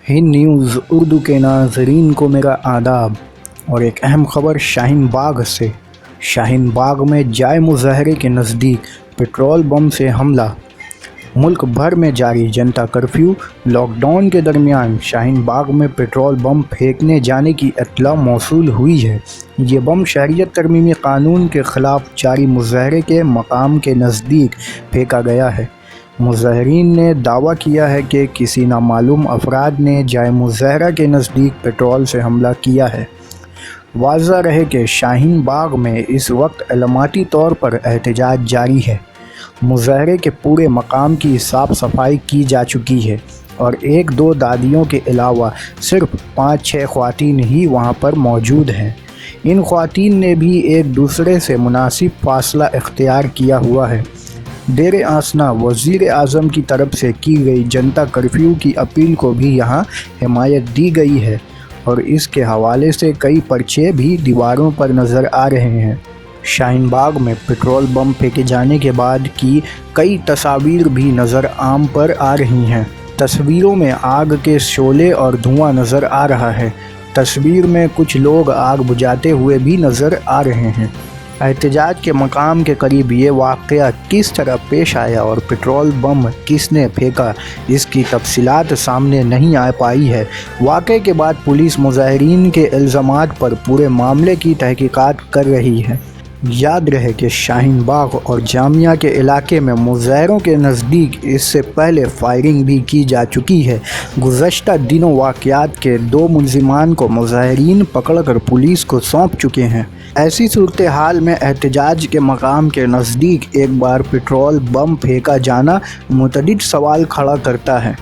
Hind news Urdu के नाज़रीन को मेरा आदाब और एक अहम ख़बर शाहीन बाग से। शाहीन बाग में जाए मुज़ाहरे के नज़दीक पेट्रोल बम से हमला। मुल्क भर में जारी जनता कर्फ्यू। लॉकडाउन के दरमियान शाहीन बाग में पेट्रोल बम फेंकने जाने की इत्तला मौसूल हुई है। ये बम शहरियत तरमीमी क़ानून के ख़िलाफ़ जारी मुज़ाहरे के मकाम के नज़दीक फेंका गया है। मुज़ाहरीन ने दावा किया है कि किसी नामालूम अफराद ने जाए मुज़ाहरा के नज़दीक पेट्रोल से हमला किया है। वाज़ह रहे कि शाहीन बाग में इस वक्त अलामती तौर पर एहतजाज जारी है। मुज़ाहरे के पूरे मकाम की साफ़ सफाई की जा चुकी है और एक दो दादियों के अलावा सिर्फ 5-6 ख़वातीन ही वहाँ पर मौजूद हैं। इन ख़वातीन ने भी एक दूसरे से मुनासिब फ़ासला इख्तियार किया हुआ है। डेरे आसना वज़ीर आज़म की तरफ से की गई जनता कर्फ्यू की अपील को भी यहाँ हिमायत दी गई है और इसके हवाले से कई पर्चे भी दीवारों पर नज़र आ रहे हैं। शाहीन बाग में पेट्रोल बम फेंके जाने के बाद की कई तस्वीर भी नज़र आम पर आ रही हैं। तस्वीरों में आग के शोले और धुआं नज़र आ रहा है। तस्वीर में कुछ लोग आग बुझाते हुए भी नज़र आ रहे हैं। एहतजाज के मकाम के करीब ये वाक़या किस तरह पेश आया और पेट्रोल बम किसने फेंका, इसकी तफसीलात सामने नहीं आ पाई है। वाक़े के बाद पुलिस मुज़ाहरीन के इल्ज़ामात पर पूरे मामले की तहकीकात कर रही है। याद रहे कि शाहीन बाग और जामिया के इलाके में मुज़ाहरों के नज़दीक इससे पहले फायरिंग भी की जा चुकी है। गुज़श्ता दिनों वाक़यात के 2 मुलज़िमान को मुज़ाहरीन पकड़कर पुलिस को सौंप चुके हैं। ऐसी सूरत हाल में एहतजाज के मकाम के नज़दीक एक बार पेट्रोल बम फेंका जाना मुतअद्दिद सवाल खड़ा करता है।